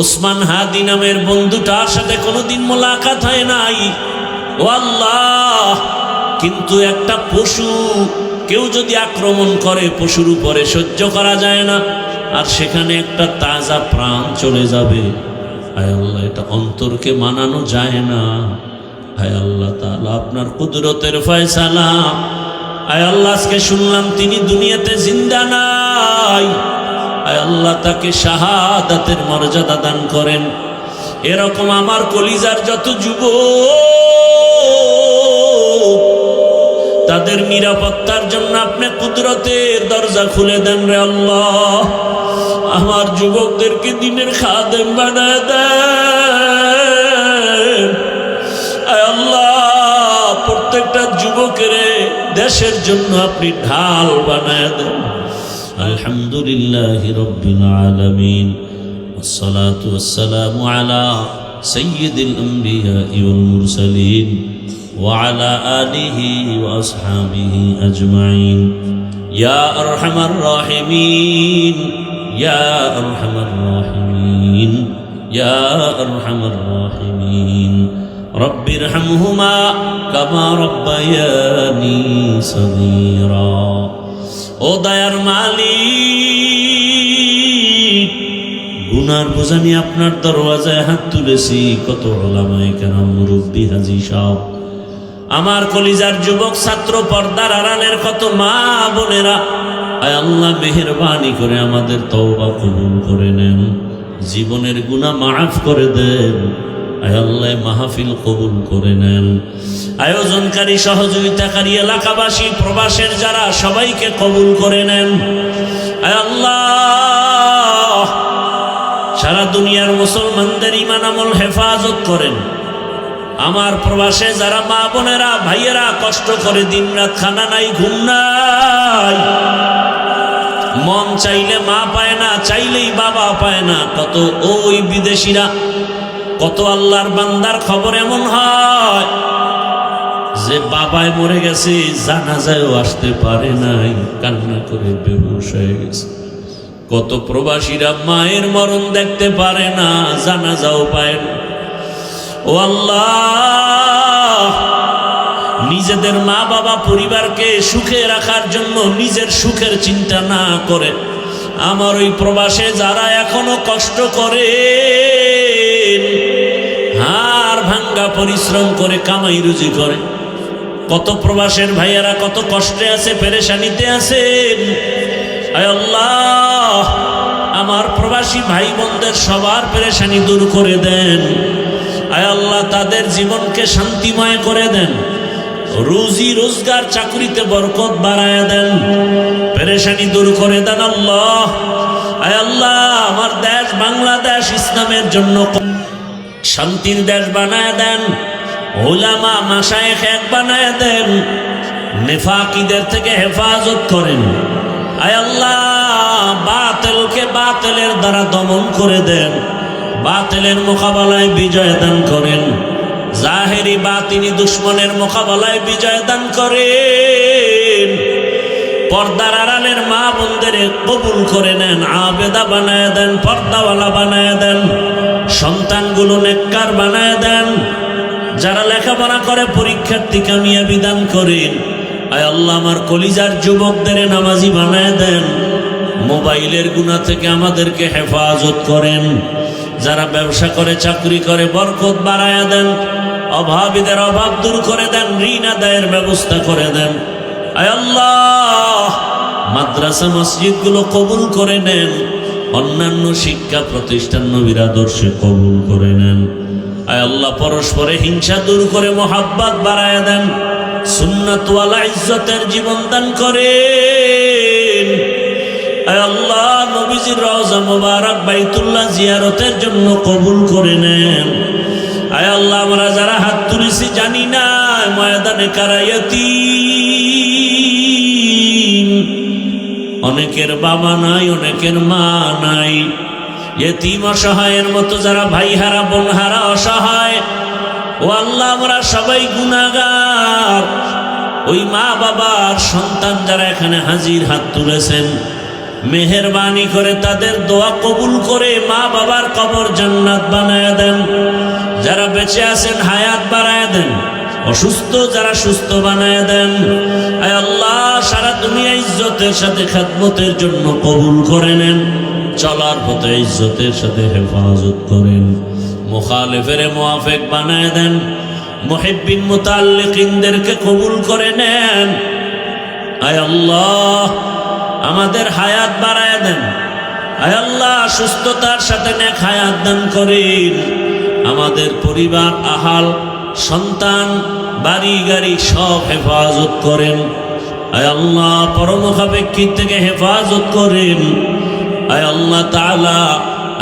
ওসমান হাদি নামের বন্ধুটার সাথে কোনোদিন মোলাকাত হয় নাই। ও আল্লাহ, কিন্তু একটা পশু কেউ যদি আক্রমণ করে পশুর উপরে সহ্য করা যায় না, আর সেখানে একটা তাজা প্রাণ চলে যাবে। আয় আল্লাহ, এটা অন্তরকে মানানো যায় না। আয় আল্লাহ তাআলা, আপনার কুদরতের ফয়সালা। আয় আল্লাহ, আজকে শুনলাম তিনি দুনিয়াতে জিন্দা নাই। আয় আল্লাহ, তাকে শাহাদাতের মর্যাদা দান করেন। এরকম আমার কলিজার যত যুবক, তাদের নিরাপত্তার জন্য আপনি কুদরতের দরজা খুলে দেন রে আল্লাহ। আমার যুবকদেরকে দিনের খাদেম বানায় দেন। আয় আল্লাহ, প্রত্যেকটা যুবকের দেশের জন্য আপনি ঢাল বানায় দেন। আলহামদুলিল্লাহি রাব্বিল আলামিন, ওয়াসসালাতু ওয়াসসালামু আলা সাইয়্যিদিল আমবিয়া ওয়াল মুরসালিন ওয়া আলা আলিহি ওয়া আসহাবিহি আজমাইন। ইয়া আরহামার রাহিমিন, ইয়া আরহামার রাহিমিন, ইয়া আরহামার রাহিমিন। রব্বিরহামহুমা কামা রাব্বায়ানি সগীরা। ও দয়ার মালিক, গুনার বোঝা নিয়ে আপনার দরওয়াজায় হাত তুলেছি। কত উলামায়ে কেরাম, মুরব্বী, হাজী সাহেব, আমার কলিজার যুবক ছাত্র, পর্দার আড়ালের কত মা বোনেরা, আয় আল্লাহ মেহেরবানি করে আমাদের তওবা কবুল করে নেন, জীবনের গুনাহ মাফ করে দেন। আয় আল্লাহ মাহফিল কবুল করে নেন। আয়োজনকারী, সহযোগিতাকারী, এলাকাবাসী, প্রবাসের যারা, সবাইকে কবুল করে নেন। আয় আল্লাহ, সারা দুনিয়ার মুসলমানদের ঈমান আমল হেফাজত করেন। আমার প্রবাসে যারা মা বোনেরা, ভাইয়েরা কষ্ট করে দিনরাত খানা নাই, ঘুম নাই, মন চাইলে মা পায় না, চাইলেই বাবা পায় না। কত ওই বিদেশিরা, কত আল্লাহর বান্দার খবর এমন হয় যে বাবায় মরে গেছে, জানাজায়ও আসতে পারে নাই, কান্না করে বেহুশ হয়ে গেছে। কত প্রবাসীরা মায়ের মরণ দেখতে পারে না, জানাজাও পায় না। ও আল্লাহ, নিজেদের মা বাবা পরিবারকে সুখে রাখার জন্য নিজের সুখের চিন্তা না করে আমার ওই প্রবাসে যারা এখনো কষ্ট করে, হাড় ভাঙ্গা পরিশ্রম করে কামাই রুজি করে, কত প্রবাসের ভাইয়েরা কত কষ্টে আছে, পেরেশানিতে আছেন। আয় আল্লাহ, আমার প্রবাসী ভাই বোনদের সবার পেরেশানি দূর করে দেন। আয় আল্লাহ, তাদের জীবনকে শান্তিময় করে দেন, রুজি রোজগার চাকরিতে বরকত বাড়ায় দেন, পেরেশানি দূর করে দেন আল্লাহ। আয় আল্লাহ, আমার দেশ বাংলাদেশ ইসলামের জন্য শান্তির দেশ বানায় দেন, উলামা মাশায়েখ এক বানায় দেন, নেফাকিদের থেকে হেফাজত করেন। আয় আল্লাহ, বাতিলকে বাতিলের দ্বারা দমন করে দেন, বাতিলের মোকাবেলায় বিজয় দান করেন, জাহেরি বাতিনি দুশ্মনের মোকাবেলায় বিজয় দান করেন। পর্দার আড়ালের মা বোনদের কবুল করে নেন, আবেদা বানায় দেন, পর্দাওয়ালা বানায় দেন, সন্তানগুলো নেককার বানায় দেন, যারা লেখাপড়া করে পরীক্ষার্থী কামিয়াবি দান করেন। আয় আল্লাহ, আমার কলিজার যুবকদের নামাজি বানায় দেন, মোবাইলের গুনাহ থেকে আমাদেরকে হেফাজত করেন। যারা ব্যবসা করে, চাকরি করে, বরকত বাড়ায় দেন, অভাবীদের অভাব দূর করে দেন, ঋণ আদায়ের ব্যবস্থা করে দেন। আয় আল্লাহ, মাদ্রাসা মসজিদগুলো কবুল করে নেন, অন্যান্য শিক্ষা প্রতিষ্ঠান নবীর আদর্শে কবুল করে নেন। আয় আল্লাহ, পরস্পরে হিংসা দূর করে মোহাব্বত বাড়ায় দেন, সুন্নাতওয়ালা ইজ্জতের জীবন দান করেন। আয় আল্লাহ, নবীজির রওজা মুবারক বাইতুল্লাহ জিয়ারতের জন্য কবুল করে নেন। আয় আল্লাহ, আমরা যারা হাত তুলেছি জানি না ময়দানে কারা ইয়তীম, অনেকের বাবা নাই, অনেকের মা নাই, ইয়তীম অসহায়ের মতো যারা ভাই হারা, বোন হারা, অসহায়। ও আল্লাহ, আমরা সবাই গুনাহগার। ওই মা বাবার সন্তান যারা এখানে হাজির হাত তুলেছেন, মেহেরবানি করে তাদের দোয়া কবুল করে মা বাবার কবর জান্নাত বানায়া দেন। যারা বেঁচে আছেন হায়াত বাড়ায়া দেন, অসুস্থ যারা সুস্থ বানায়া দেন। আয় আল্লাহ, সারা দুনিয়া ইজ্জতের সাথে খেদমতের জন্য কবুল করে নেন। চলার পথে ইজ্জতের সাথে হেফাজত করেন। মুখালিফের মুআফিক বানায়া দেন। মুহিব্বিন মুতাআল্লিকিনদেরকে কবুল করে নেন। আয় আল্লাহ, আমাদের হায়াত বাড়ায়া দেন। আয় আল্লাহ, সুস্থতার সাথে নেক হায়াত দান করেন। আমাদের পরিবার, আহাল, সন্তান, বাড়ি গাড়ি সব হেফাজত করেন। আয় আল্লাহ, পরমুখাপেক্ষী থেকে হেফাজত করেন। আয় আল্লাহ তাআলা,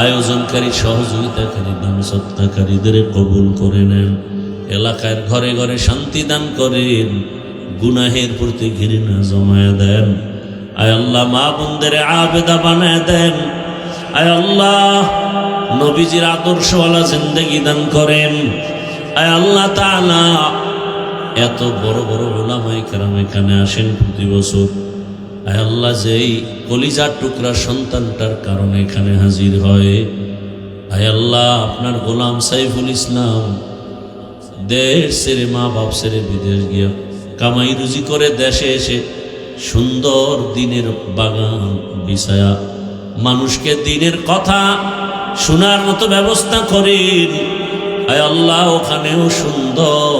আয়োজনকারী, সহযোগিতাকারী, দান সত্তাকারীদের কবুল করে নেন। এলাকার ঘরে ঘরে শান্তি দান করেন। গুনাহের প্রতি ঘৃণা জমায়া দেন। আয় আল্লাহ, মা বোনদের আবেদা বানায় দেন। আয় আল্লাহ, নবীজির আদর্শওয়ালা জিন্দেগি দান করেন। আয় আল্লাহ তাআলা, এত বড় বড় উলামায়ে কেরাম এখানে আসেন প্রতি বছর। আয় আল্লাহ, যেই কলিজার টুকরা সন্তানটার কারণে এখানে হাজির হয়, আয় আল্লাহ, আপনার গোলাম সাইফুল ইসলাম দেশ ছেড়ে, মা বাপ ছেড়ে বিদেশ গিয়া কামাই রুজি করে দেশে এসে সুন্দর দিনের বাগান বিছায়া মানুষকে দিনের কথা শোনার মতো ব্যবস্থা করেন। আয় আল্লাহ, ওখানেও সুন্দর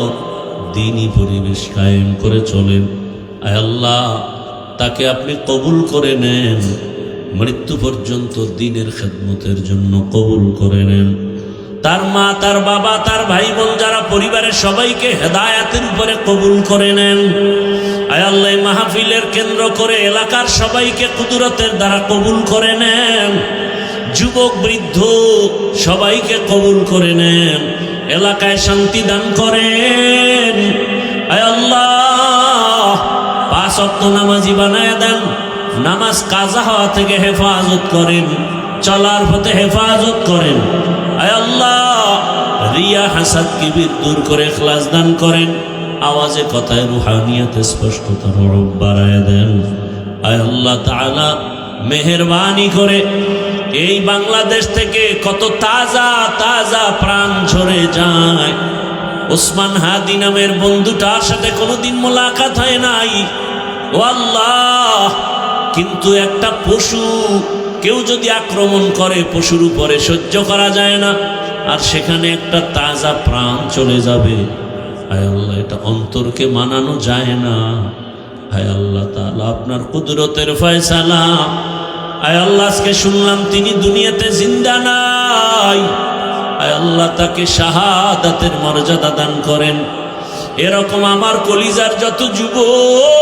দিনী পরিবেশ কায়েম করে চলেন। আয় আল্লাহ, তাকে আপনি কবুল করে নেন। মৃত্যু পর্যন্ত দিনের খেদমতের জন্য কবুল করে নেন। তার মা, তার বাবা, তার ভাই বোন, যারা পরিবারের সবাইকে হেদায়াতের উপরে কবুল করে নেন। আয় আল্লাহ, মাহফিলের কেন্দ্র করে এলাকার সবাইকে কুদরতের দ্বারা কবুল করে নেন। যুবক বৃদ্ধ সবাইকে কবুল করে নেন। এলাকায় শান্তি দান করেন। আয় আল্লাহ, 5 ওয়াক্ত নামাজি বানায় দেন। নামাজ কাজা হওয়া থেকে হেফাজত করেন। চলার পথে হেফাজত করেন। আয় আল্লাহ, রিয়া, হাসাদ, কিবির দূর করে ইখলাস দান করেন। আওয়াজে কথায় রুহানিয়াতে স্পষ্টতা বাড়ায় দেন। আয় আল্লাহ তাআলা, মেহেরবানি করে এই বাংলাদেশ থেকে কত তাজা তাজা প্রাণ ঝরে যায়। ওসমান হাদি নামের বন্ধুটার সাথে কোনোদিন মোলাকাত হয় নাই, ও আল্লাহ, কিন্তু একটা পশু কেউ যদি আক্রমণ করে, পশুর উপরে সহ্য করা যায় না, আর সেখানে একটা তাজা প্রাণ চলে যাবে। আয় আল্লাহ, এটা অন্তরকে মানানো যায় না। আয় আল্লাহ তাআলা, আপনার কুদরতের ফয়সালা। আয় আল্লাহ, আজকে শুনলাম তিনি দুনিয়াতে জিন্দা নাই। আয় আল্লাহ, তাকে শাহাদাতের মর্যাদা দান করেন। এরকম আমার কলিজার যত যুবক,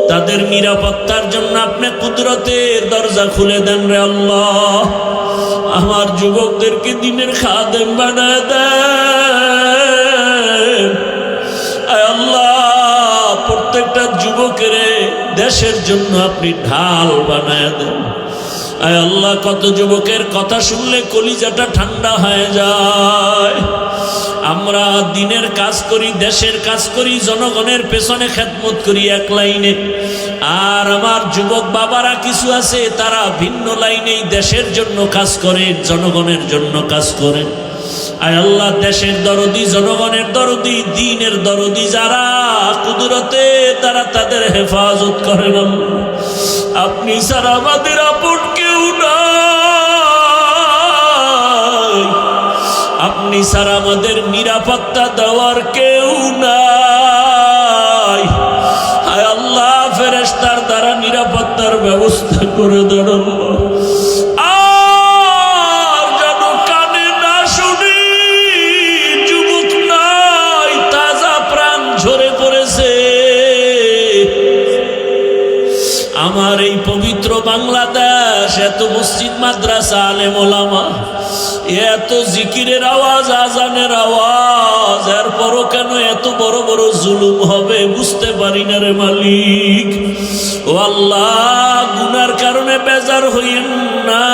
তাদের নিরাপত্তার জন্য আপনি কুদরতের দরজা খুলে দেন রে আল্লাহ। আমার যুবকদেরকে দিনের খাদেম বানায় দেন। আয় আল্লাহ, প্রত্যেকটা যুবকের দেশের জন্য আপনি ঢাল বানায় দেন। আয় আল্লাহ, কত যুবকের কথা শুনলে কলিজাটা ঠান্ডা হয়ে যায়। আমরা দিনের কাজ করি, দেশের কাজ করি, জনগণের পেছনে খেদমত করি এক লাইনে। আর আমার যুবক বাবারা কিছু আছে, তারা ভিন্ন লাইনেই দেশের জন্য কাজ করেন, জনগণের জন্য কাজ করেন। আয় আল্লাহ, দেশের দরদি, জনগণের দরদি, দ্বীনের দরদি যারা, কুদরতে তারা তাদের হেফাজত করেন। আপনি ছাড়া আমাদের আপন কেউ নাই। আপনি ছাড়া আমাদের নিরাপত্তা দেওয়ার কেউ নাই। আয় আল্লাহ, ফেরেশতার দ্বারা নিরাপত্তার ব্যবস্থা করে দেন। আর যেন কানে না শুনি, যুবক নাই, তাজা প্রাণ ঝরে পড়েছে। আমার এই পবিত্র বাংলাদেশ, এত মসজিদ, মাদ্রাসা, আলেম ওলামা, এত জিকিরের আওয়াজ, আজানের আওয়াজ, এরপরও কেন এত বড় বড় জুলুম হবে বুঝতে পারি না রে মালিক। ও আল্লাহ, গুনার কারণে বেজার হইেন না।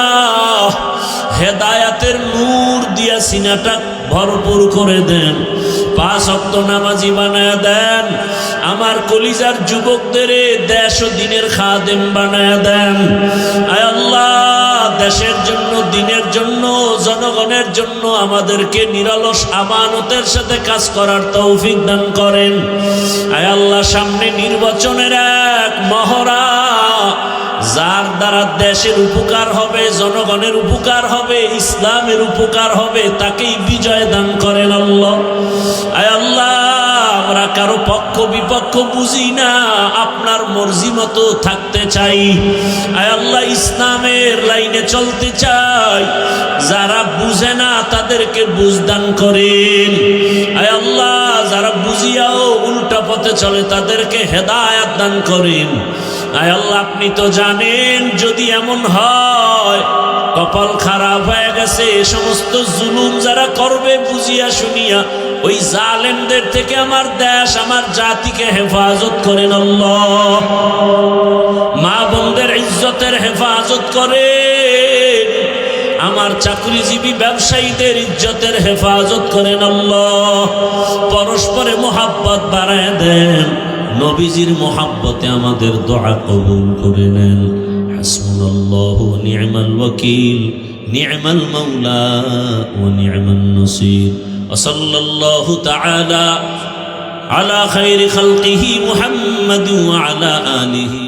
হেদায়াতের নূর দিয়া সিনাটা ভরপুর করে দেন। 5 ওয়াক্ত নামাজি বানায়া দেন। আমার কলিজার যুবকদের দেশ ও দিনের খাদেম বানায়া দেন। আয় আল্লাহ, দেশের জন্য, দিনের জন্য, জনগণের জন্য আমাদেরকে নিরলস আমানতের সাথে কাজ করার তৌফিক দান করেন। আয় আল্লাহ, সামনে নির্বাচনের এক মহড়া, যার দ্বারা দেশের উপকার হবে, জনগণের উপকার হবে, ইসলামের উপকার হবে, তাকেই বিজয় দান করেন আল্লাহ। আয় আল্লাহ, আমরা কারো পক্ষ বিপক্ষ বুঝি না, আপনার মর্জি মতো থাকতে চাই। আয় আল্লাহ, ইসলামের লাইনে চলতে চাই। যারা বুঝে না তাদেরকে বুঝ দান করেন। আয় আল্লাহ, যারা বুঝিয়াও উল্টা পথে চলে তাদেরকে হেদায়েত দান করেন। আয় আল্লাহ, আপনি তো জানেন, যদি এমন হয় কপাল খারাপ হয়ে গেছে, এ সমস্ত জুলুম যারা করবে বুঝিয়া শুনিয়া, ওই জালেমদের থেকে আমার দেশ, আমার জাতিকে হেফাজত করেন আল্লাহ। মা বোনদের ইজ্জতের হেফাজত করেন। আমার চাকরিজীবী ব্যবসায়ীদের ইজ্জতের হেফাজত করেন আল্লাহ। পরস্পরে মোহাব্বত বাড়ায় দেন। নবীজির মোহাব্বতে আমাদের দোয়া কবুল করে নেন। হাসবুনাল্লাহু ওয়া নি'মাল ওয়াকিল, নি'মাল মাওলা ওয়া নি'মান নাসির। ওয়া সাল্লাল্লাহু তাআলা আলা খায়রি খালকিহি মুহাম্মাদ ওয়া আলা আলিহি